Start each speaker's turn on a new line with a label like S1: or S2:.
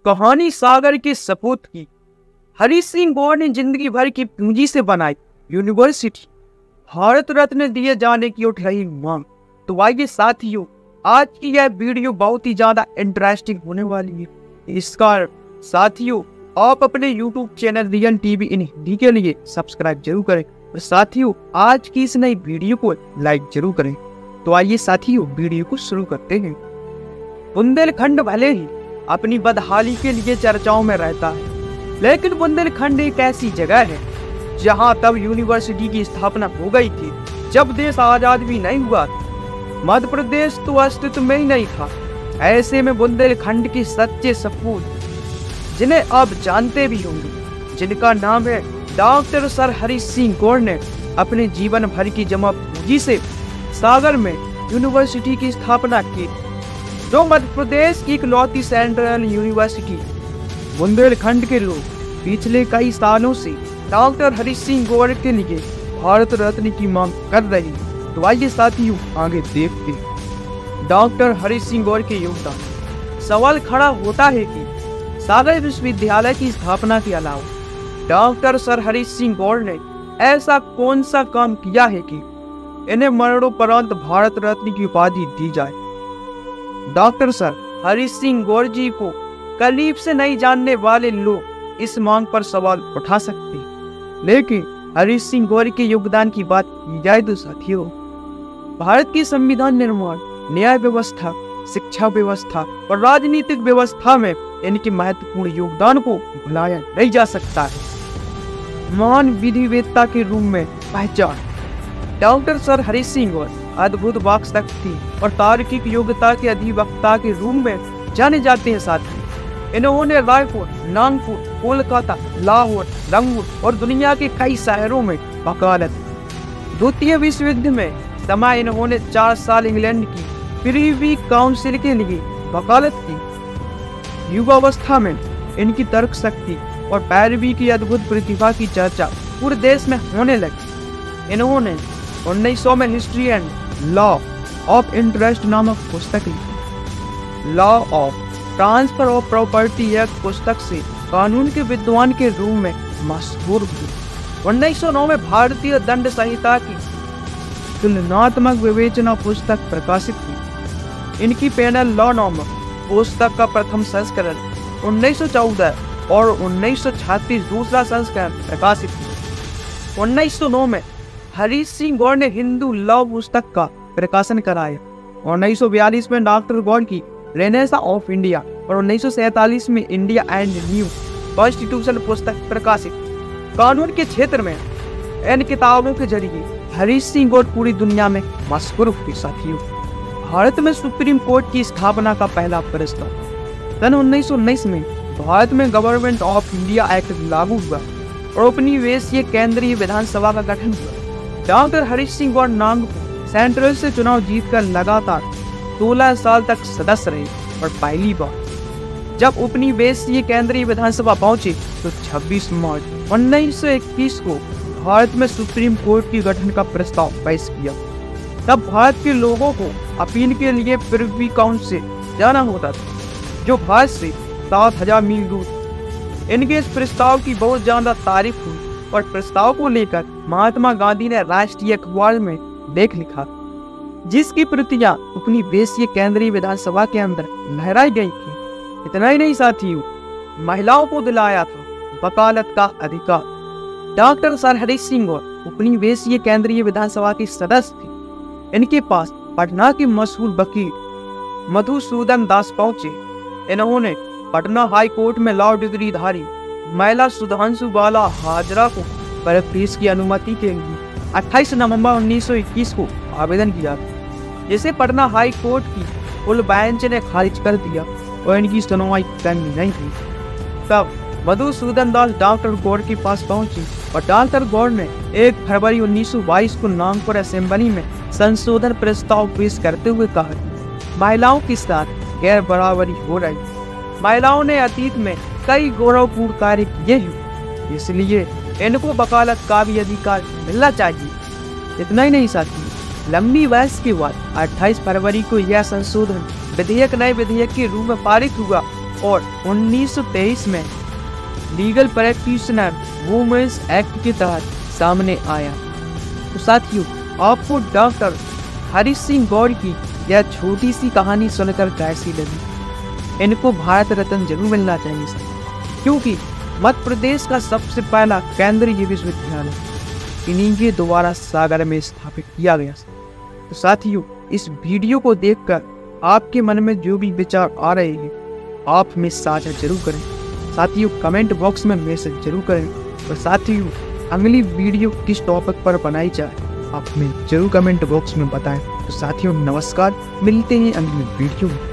S1: कहानी सागर के सपूत की। हरि सिंह गौर ने जिंदगी भर की पूंजी से बनाई यूनिवर्सिटी, भारत रत्न दिए जाने की उठ रही मांग। तो आइए साथियों, आज की यह वीडियो बहुत ही ज्यादा इंटरेस्टिंग होने वाली है। इसका साथियों आप अपने YouTube चैनल रियल टीवी इन हिंदी के लिए सब्सक्राइब जरूर करें और साथियों आज की इस नई वीडियो को लाइक जरूर करें। तो आइए साथियों वीडियो को शुरू करते हैं। बुंदेलखंड भले ही अपनी बदहाली के लिए चर्चाओं में रहता है, लेकिन बुंदेलखंड एक ऐसी जगह है जहां तब यूनिवर्सिटी की स्थापना हो गई थी जब देश आजाद भी नहीं हुआ था। मध्य प्रदेश तो अस्तित्व में ही नहीं था। ऐसे में बुंदेलखंड के सच्चे सपूत जिन्हें आप जानते भी होंगे, जिनका नाम है डॉक्टर सर हरि सिंह गौर ने अपने जीवन भर की जमा पूंजी से सागर में यूनिवर्सिटी की स्थापना की, जो मध्य प्रदेश की इकलौती सेंट्रल यूनिवर्सिटी। बुंदेलखंड के लोग पिछले कई सालों से डॉक्टर हरि सिंह गौर के लिए भारत रत्न की मांग कर रहे हैं। तो आइए साथियों आगे देखते हैं डॉक्टर हरि सिंह गौर के योगदान। सवाल खड़ा होता है कि सागर विश्वविद्यालय की स्थापना के अलावा डॉक्टर सर हरि सिंह गौर ने ऐसा कौन सा काम किया है कि इन्हें मरणोपरांत भारत रत्न की उपाधि दी जाए। डॉक्टर सर हरि सिंह गौर जी को करीब से नहीं जानने वाले लोग इस मांग पर सवाल उठा सकते हैं, लेकिन हरि सिंह गौर के योगदान की बात की जाए तो साथियों, भारत की संविधान निर्माण, न्याय व्यवस्था, शिक्षा व्यवस्था और राजनीतिक व्यवस्था में इनके महत्वपूर्ण योगदान को भुलाया नहीं जा सकता है। महान विधिवेत्ता के रूप में पहचान। डॉक्टर सर हरि सिंह गौर अद्भुत वाक शक्ति और तार्किक योग्यता के अधिवक्ता के रूप में जाने जाते हैं। साथ ही इन्होंने रायपुर, नागपुर, कोलकाता, लाहौर, रंगून और दुनिया के कई शहरों में वकालत। द्वितीय विश्व युद्ध में समय इन्होंने 4 साल इंग्लैंड की प्रीवी काउंसिल के लिए वकालत की। युवावस्था में इनकी तर्क शक्ति और पैरवी की अद्भुत प्रतिभा की चर्चा पूरे देश में होने लगी। इन्होंने 1900 में history and law of interest नामक पुस्तक लिखी। Law of transfer of property act पुस्तक से कानून के विद्वान के रूप में मशहूर हुए। 1909 में भारतीय दंड संहिता की तुलनात्मक विवेचना पुस्तक प्रकाशित हुई। इनकी पेनल लॉ नामक पुस्तक का प्रथम संस्करण 1914 और 1936 दूसरा संस्करण प्रकाशित हुआ। 1909 में हरि सिंह गौर ने हिंदू लॉ पुस्तक का प्रकाशन कराया। 1942 में डॉक्टर गौर की रेनेसा ऑफ इंडिया और 1947 में इंडिया एंड न्यू कॉन्स्टिट्यूशन पुस्तक प्रकाशित। कानून के क्षेत्र में इन किताबों के जरिए हरि सिंह गौर पूरी दुनिया में मशहूर हुए। साथियों, भारत में सुप्रीम कोर्ट की स्थापना का पहला प्रस्ताव सन 1919 में भारत में गवर्नमेंट ऑफ इंडिया एक्ट लागू हुआ और उपनिवेशीय केंद्रीय विधानसभा का गठन हुआ। डॉक्टर हरि सिंह गौर नागपुर सेंट्रल से चुनाव जीतकर लगातार 16 साल तक सदस्य रहे और पहली बार जब उपनिवेशीय केंद्रीय विधानसभा पहुंचे तो 26 मार्च 1921 को भारत में सुप्रीम कोर्ट के गठन का प्रस्ताव पेश किया। तब भारत के लोगों को अपील के लिए प्रिवी काउंसिल जाना होता था, जो भारत से 7000 मील दूर। इनके इस प्रस्ताव की बहुत ज्यादा तारीफ हुई और प्रस्ताव को लेकर महात्मा गांधी ने राष्ट्रीय अखबार में लेख लिखा, जिसकी प्रतियां उपनिवेशीय केंद्रीय विधानसभा के अंदर लहराई गई थी। इतना ही नहीं साथियों, महिलाओं को दिलाया था वकालत का अधिकार। डॉक्टर सर हरि सिंह गौर उपनिवेशीय केंद्रीय विधानसभा के सदस्य थे। इनके पास पटना के मशहूर वकील मधुसूदन दास पहुंचे। इन्होंने पटना हाई कोर्ट में लॉ डिग्री धारी महिला सुधांशु बाला हाजरा को पेश की अनुमति के लिए 28 नवंबर 1921 को आवेदन किया, जिसे पटना हाई कोर्ट की फुल बेंच ने खारिज कर दिया और इनकी सुनवाई करनी नहीं थी। तब मधुसूदन दास डॉक्टर गौर के पास पहुंचे और डॉक्टर गौर ने 1 फरवरी 1922 को नागपुर असेंबली में संशोधन प्रस्ताव पेश करते हुए कहा, महिलाओं के साथ गैर बराबरी हो रही। महिलाओं ने अतीत में कई गौरवपूर्ण कार्य किए हैं, इसलिए इनको वकालत का भी अधिकार मिलना चाहिए। इतना ही नहीं साथी, लंबी बहस के बाद 28 फरवरी को यह संशोधन विधेयक नए विधेयक के रूप में पारित हुआ और 1923 में लीगल प्रैक्टिशनर वुमेन्स एक्ट के तहत सामने आया। तो साथियों, आपको डॉक्टर हरीश सिंह गौर की यह छोटी सी कहानी सुनकर कैसी लगी? इनको भारत रत्न जरूर मिलना चाहिए सर, क्योंकि मध्य प्रदेश का सबसे पहला केंद्रीय विश्वविद्यालय इन्हीं के द्वारा सागर में स्थापित किया गया। तो साथियों, इस वीडियो को देखकर आपके मन में जो भी विचार आ रहे हैं आप में साझा जरूर करें। साथियों, कमेंट बॉक्स में मैसेज जरूर करें। और साथियों, अगली वीडियो किस टॉपिक पर बनाई जाए आप हमें जरूर कमेंट बॉक्स में बताएं। तो साथियों, नमस्कार, मिलते हैं अगली वीडियो में।